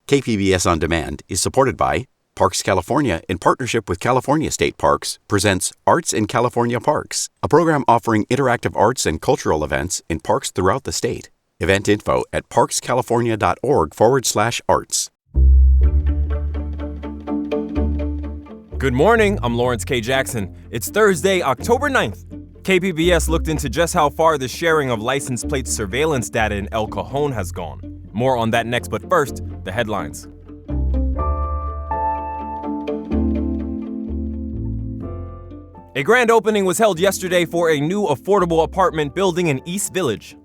KPBS On Demand is supported by Parks California in partnership with California State Parks presents Arts in California Parks, a program offering interactive arts and cultural events in parks throughout the state. Event info at parkscalifornia.org/arts. Good morning, I'm Lawrence K. Jackson. It's Thursday, October 9th. KPBS looked into just how far the sharing of license plate surveillance data in El Cajon has gone. More on that next, but first, the headlines. A grand opening was held yesterday for a new affordable apartment building in East Village.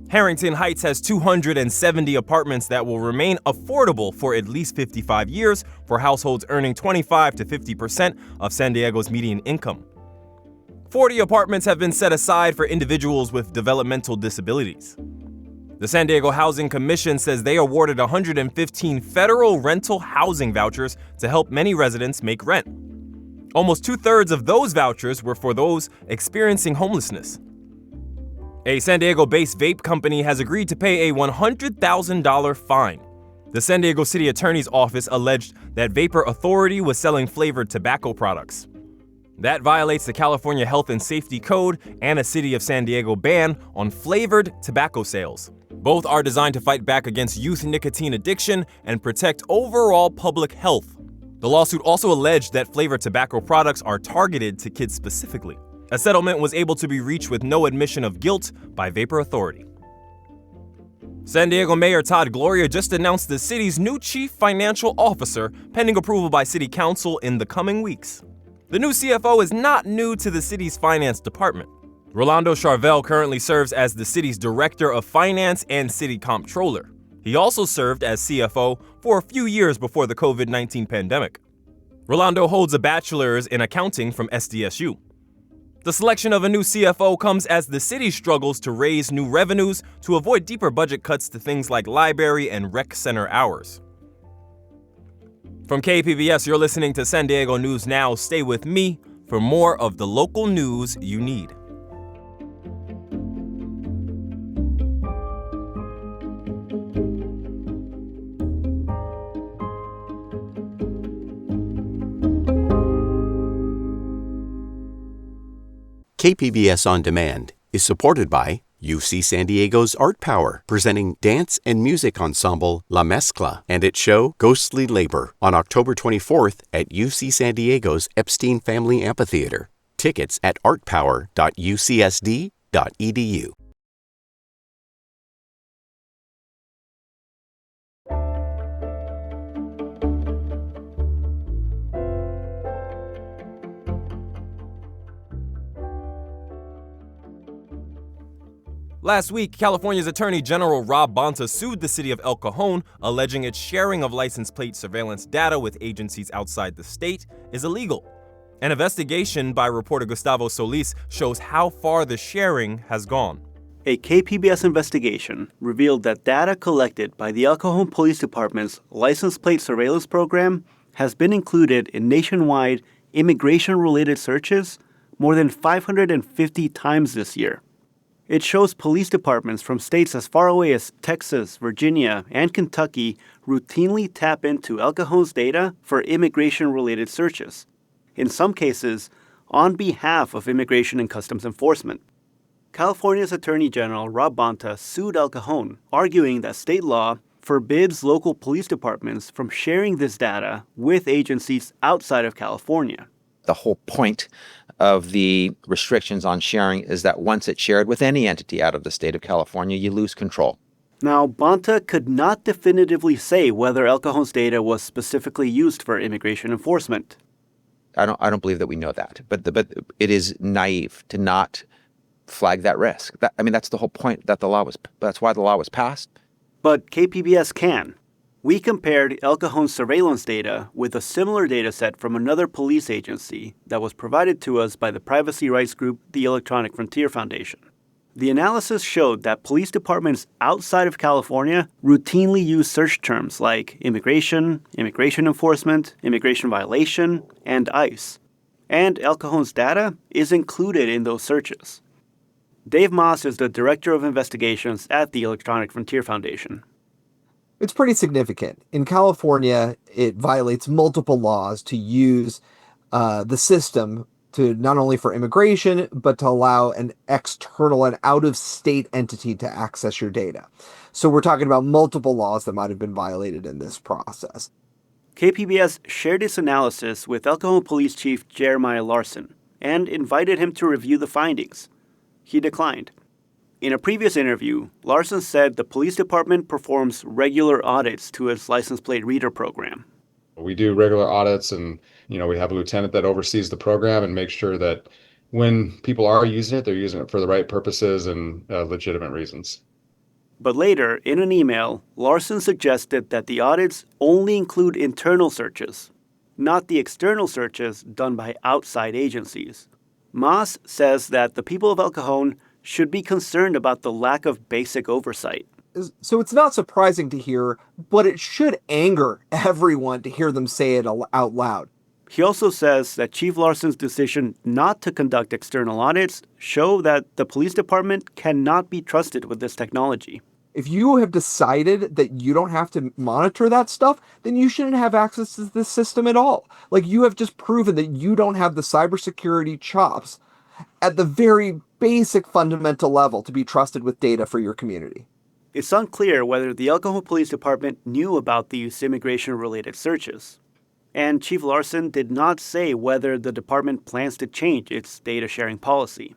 Harrington Heights has 270 apartments that will remain affordable for at least 55 years for households earning 25 to 50% of San Diego's median income. 40 apartments have been set aside for individuals with developmental disabilities. The San Diego Housing Commission says they awarded 115 federal rental housing vouchers to help many residents make rent. Almost two-thirds of those vouchers were for those experiencing homelessness. A San Diego-based vape company has agreed to pay a $100,000 fine. The San Diego City Attorney's Office alleged that Vapor Authority was selling flavored tobacco products. That violates the California Health and Safety Code and a City of San Diego ban on flavored tobacco sales. Both are designed to fight back against youth nicotine addiction and protect overall public health. The lawsuit also alleged that flavored tobacco products are targeted to kids specifically. A settlement was able to be reached with no admission of guilt by Vapor Authority. San Diego Mayor Todd Gloria just announced the city's new chief financial officer, pending approval by City Council in the coming weeks. The new CFO is not new to the city's finance department. Rolando Charvel currently serves as the city's director of finance and city comptroller. He also served as CFO for a few years before the COVID-19 pandemic. Rolando holds a bachelor's in accounting from SDSU. The selection of a new CFO comes as the city struggles to raise new revenues to avoid deeper budget cuts to things like library and rec center hours. From KPBS, you're listening to San Diego News Now. Stay with me for more of the local news you need. KPBS On Demand is supported by UC San Diego's Art Power, presenting dance and music ensemble La Mezcla and its show Ghostly Labor on October 24th at UC San Diego's Epstein Family Amphitheater. Tickets at artpower.ucsd.edu. Last week, California's Attorney General Rob Bonta sued the city of El Cajon, alleging its sharing of license plate surveillance data with agencies outside the state is illegal. An investigation by reporter Gustavo Solis shows how far the sharing has gone. A KPBS investigation revealed that data collected by the El Cajon Police Department's license plate surveillance program has been included in nationwide immigration-related searches more than 550 times this year. It shows police departments from states as far away as Texas, Virginia, and Kentucky routinely tap into El Cajon's data for immigration-related searches, in some cases on behalf of Immigration and Customs Enforcement. California's Attorney General Rob Bonta sued El Cajon, arguing that state law forbids local police departments from sharing this data with agencies outside of California. The whole point of the restrictions on sharing is that once it's shared with any entity out of the state of California, you lose control. Now, Bonta could not definitively say whether El Cajon's data was specifically used for immigration enforcement. I don't believe that we know that, but it is naive to not flag that risk. That's the whole point that that's why the law was passed. But KPBS can. We compared El Cajon's surveillance data with a similar data set from another police agency that was provided to us by the privacy rights group, the Electronic Frontier Foundation. The analysis showed that police departments outside of California routinely use search terms like immigration, immigration enforcement, immigration violation, and ICE. And El Cajon's data is included in those searches. Dave Moss is the Director of Investigations at the Electronic Frontier Foundation. It's pretty significant. In California, it violates multiple laws to use the system to not only for immigration, but to allow an external and out-of-state entity to access your data. So we're talking about multiple laws that might have been violated in this process. KPBS shared its analysis with El Cajon Police Chief Jeremiah Larson and invited him to review the findings. He declined. In a previous interview, Larson said the police department performs regular audits to its license plate reader program. We do regular audits, and we have a lieutenant that oversees the program and makes sure that when people are using it, they're using it for the right purposes and legitimate reasons. But later, in an email, Larson suggested that the audits only include internal searches, not the external searches done by outside agencies. Mas says that the people of El Cajon should be concerned about the lack of basic oversight. So it's not surprising to hear, but it should anger everyone to hear them say it out loud. He also says that Chief Larson's decision not to conduct external audits show that the police department cannot be trusted with this technology. If you have decided that you don't have to monitor that stuff, then you shouldn't have access to this system at all. Like, you have just proven that you don't have the cybersecurity chops at the very basic fundamental level to be trusted with data for your community. It's unclear whether the El Cajon Police Department knew about these immigration-related searches. And Chief Larson did not say whether the department plans to change its data sharing policy.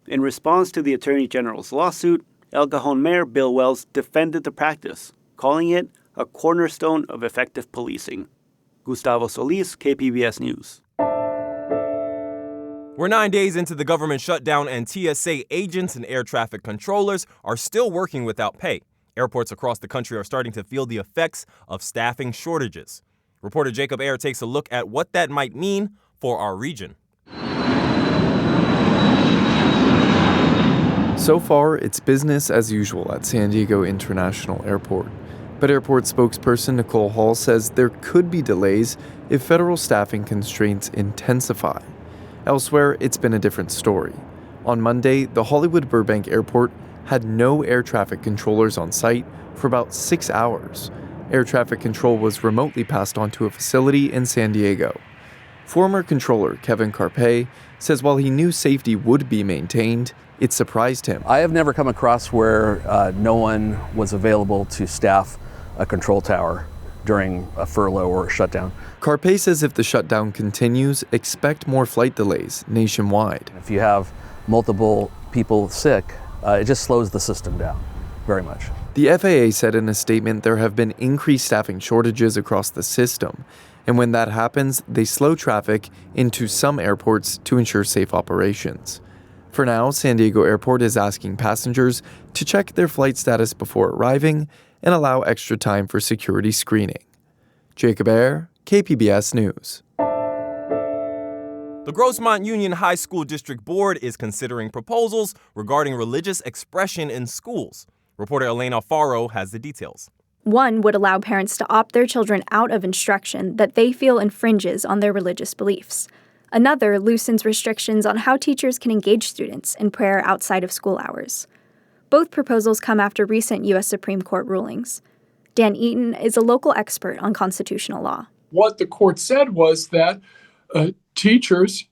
In response to the Attorney General's lawsuit, El Cajon Mayor Bill Wells defended the practice, calling it a cornerstone of effective policing. Gustavo Solis, KPBS News. We're 9 days into the government shutdown, and TSA agents and air traffic controllers are still working without pay. Airports across the country are starting to feel the effects of staffing shortages. Reporter Jacob Ayer takes a look at what that might mean for our region. So far, it's business as usual at San Diego International Airport. But airport spokesperson Nicole Hall says there could be delays if federal staffing constraints intensify. Elsewhere, it's been a different story. On Monday, the Hollywood Burbank Airport had no air traffic controllers on site for about 6 hours. Air traffic control was remotely passed on to a facility in San Diego. Former controller Kevin Carpe says while he knew safety would be maintained, it surprised him. I have never come across where no one was available to staff a control tower during a furlough or a shutdown. Carpe says if the shutdown continues, expect more flight delays nationwide. If you have multiple people sick, it just slows the system down very much. The FAA said in a statement there have been increased staffing shortages across the system, and when that happens, they slow traffic into some airports to ensure safe operations. For now, San Diego Airport is asking passengers to check their flight status before arriving and allow extra time for security screening. Jacob Ayer, KPBS News. The Grossmont Union High School District Board is considering proposals regarding religious expression in schools. Reporter Elena Alfaro has the details. One would allow parents to opt their children out of instruction that they feel infringes on their religious beliefs. Another loosens restrictions on how teachers can engage students in prayer outside of school hours. Both proposals come after recent U.S. Supreme Court rulings. Dan Eaton is a local expert on constitutional law. What the court said was that teachers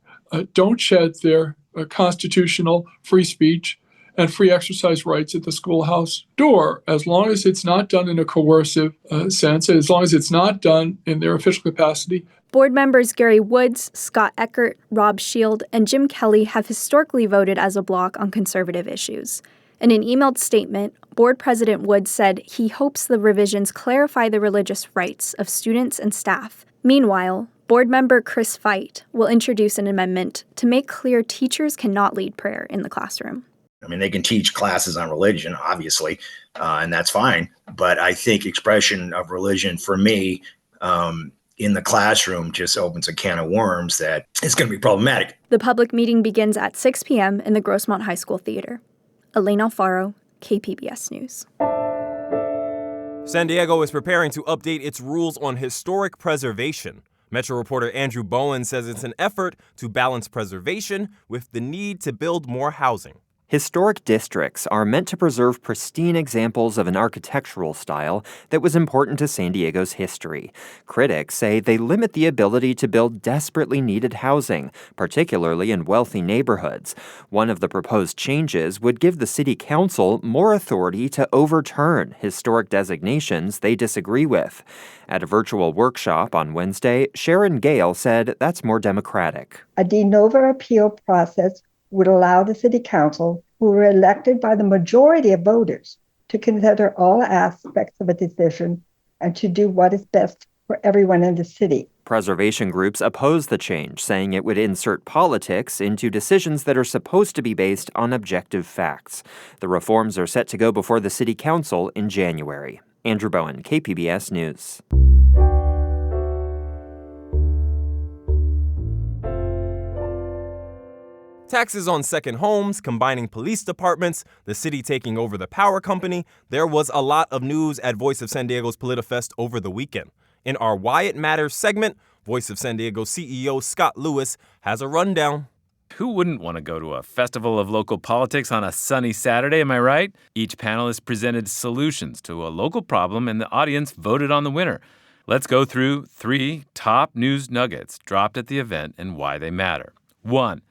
don't shed their constitutional free speech and free exercise rights at the schoolhouse door, as long as it's not done in a coercive sense, as long as it's not done in their official capacity. Board members Gary Woods, Scott Eckert, Rob Shield, and Jim Kelly have historically voted as a bloc on conservative issues. In an emailed statement, Board President Woods said he hopes the revisions clarify the religious rights of students and staff. Meanwhile, Board member Chris Veit will introduce an amendment to make clear teachers cannot lead prayer in the classroom. I mean, they can teach classes on religion, obviously, and that's fine. But I think expression of religion for me in the classroom just opens a can of worms that is going to be problematic. The public meeting begins at 6 p.m. in the Grossmont High School Theater. Elena Alfaro, KPBS News. San Diego is preparing to update its rules on historic preservation. Metro reporter Andrew Bowen says it's an effort to balance preservation with the need to build more housing. Historic districts are meant to preserve pristine examples of an architectural style that was important to San Diego's history. Critics say they limit the ability to build desperately needed housing, particularly in wealthy neighborhoods. One of the proposed changes would give the city council more authority to overturn historic designations they disagree with. At a virtual workshop on Wednesday, Sharon Gale said that's more democratic. A de novo appeal process would allow the city council, who were elected by the majority of voters, to consider all aspects of a decision and to do what is best for everyone in the city. Preservation groups oppose the change, saying it would insert politics into decisions that are supposed to be based on objective facts. The reforms are set to go before the city council in January. Andrew Bowen, KPBS News. Taxes on second homes, combining police departments, the city taking over the power company. There was a lot of news at Voice of San Diego's PolitiFest over the weekend. In our Why It Matters segment, Voice of San Diego CEO Scott Lewis has a rundown. Who wouldn't want to go to a festival of local politics on a sunny Saturday, am I right? Each panelist presented solutions to a local problem, and the audience voted on the winner. Let's go through 3 top news nuggets dropped at the event and why they matter. 1.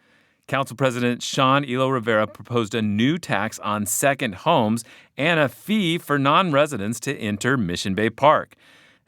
Council President Sean Elo Rivera proposed a new tax on second homes and a fee for non-residents to enter Mission Bay Park.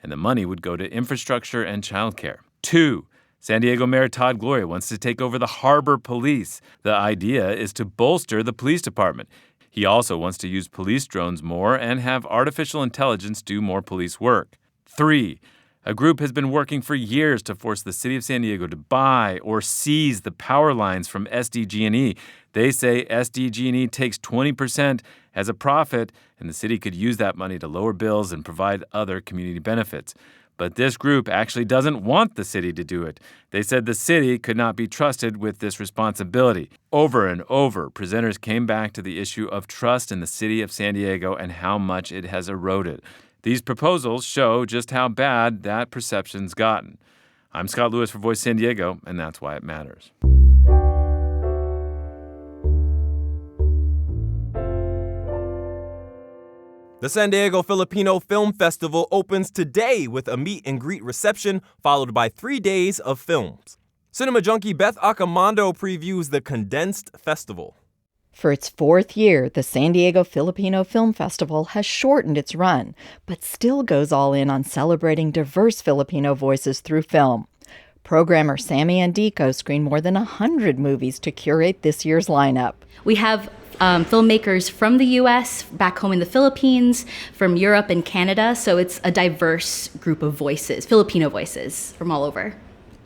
And the money would go to infrastructure and childcare. 2. San Diego Mayor Todd Gloria wants to take over the Harbor Police. The idea is to bolster the police department. He also wants to use police drones more and have artificial intelligence do more police work. 3. A group has been working for years to force the city of San Diego to buy or seize the power lines from SDG&E. They say SDG&E takes 20% as a profit, and the city could use that money to lower bills and provide other community benefits. But this group actually doesn't want the city to do it. They said the city could not be trusted with this responsibility. Over and over, presenters came back to the issue of trust in the city of San Diego and how much it has eroded. These proposals show just how bad that perception's gotten. I'm Scott Lewis for Voice San Diego, and that's why it matters. The San Diego Filipino Film Festival opens today with a meet and greet reception, followed by 3 days of films. Cinema junkie Beth Accomando previews the condensed festival. For its 4th year, the San Diego Filipino Film Festival has shortened its run, but still goes all in on celebrating diverse Filipino voices through film. Programmer Sammy Andico screened more than 100 movies to curate this year's lineup. We have filmmakers from the U.S., back home in the Philippines, from Europe and Canada, so it's a diverse group of voices, Filipino voices from all over.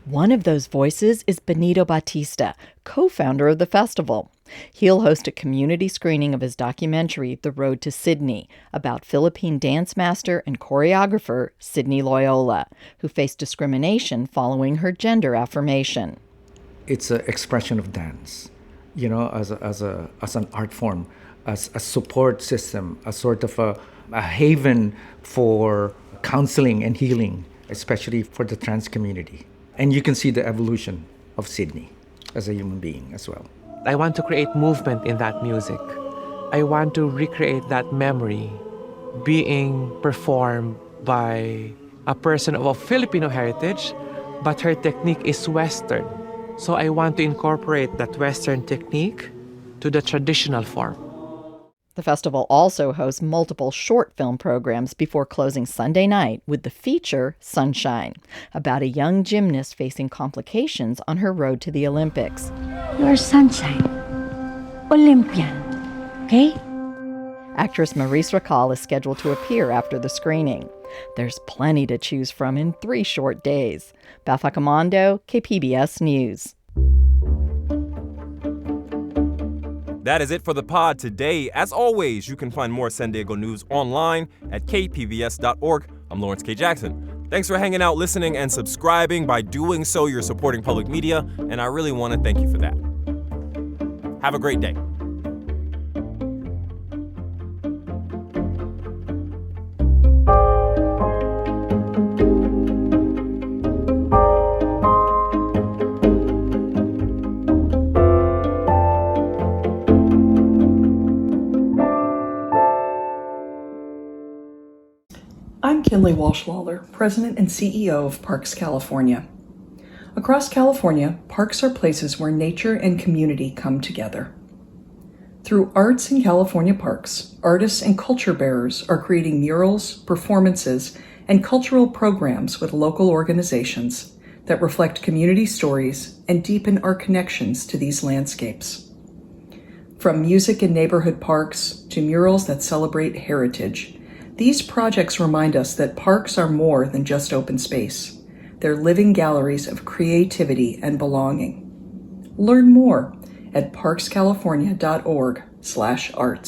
One of those voices is Benito Batista, co-founder of the festival. He'll host a community screening of his documentary, The Road to Sydney, about Philippine dance master and choreographer Sydney Loyola, who faced discrimination following her gender affirmation. It's an expression of dance, as an art form, as a support system, a sort of a haven for counseling and healing, especially for the trans community. And you can see the evolution of Sydney as a human being as well. I want to create movement in that music. I want to recreate that memory being performed by a person of a Filipino heritage, but her technique is Western. So I want to incorporate that Western technique to the traditional form. The festival also hosts multiple short film programs before closing Sunday night with the feature Sunshine, about a young gymnast facing complications on her road to the Olympics. You're sunshine, Olympian, okay? Actress Maurice Racal is scheduled to appear after the screening. There's plenty to choose from in 3 short days. Beth Accomando, KPBS News. That is it for the pod today. As always, you can find more San Diego news online at kpbs.org. I'm Lawrence K. Jackson. Thanks for hanging out, listening, and subscribing. By doing so, you're supporting public media, and I really want to thank you for that. Have a great day. Emily Walsh-Lawler, President and CEO of Parks California. Across California, parks are places where nature and community come together. Through Arts in California Parks, artists and culture bearers are creating murals, performances, and cultural programs with local organizations that reflect community stories and deepen our connections to these landscapes. From music in neighborhood parks to murals that celebrate heritage, these projects remind us that parks are more than just open space. They're living galleries of creativity and belonging. Learn more at parkscalifornia.org/arts.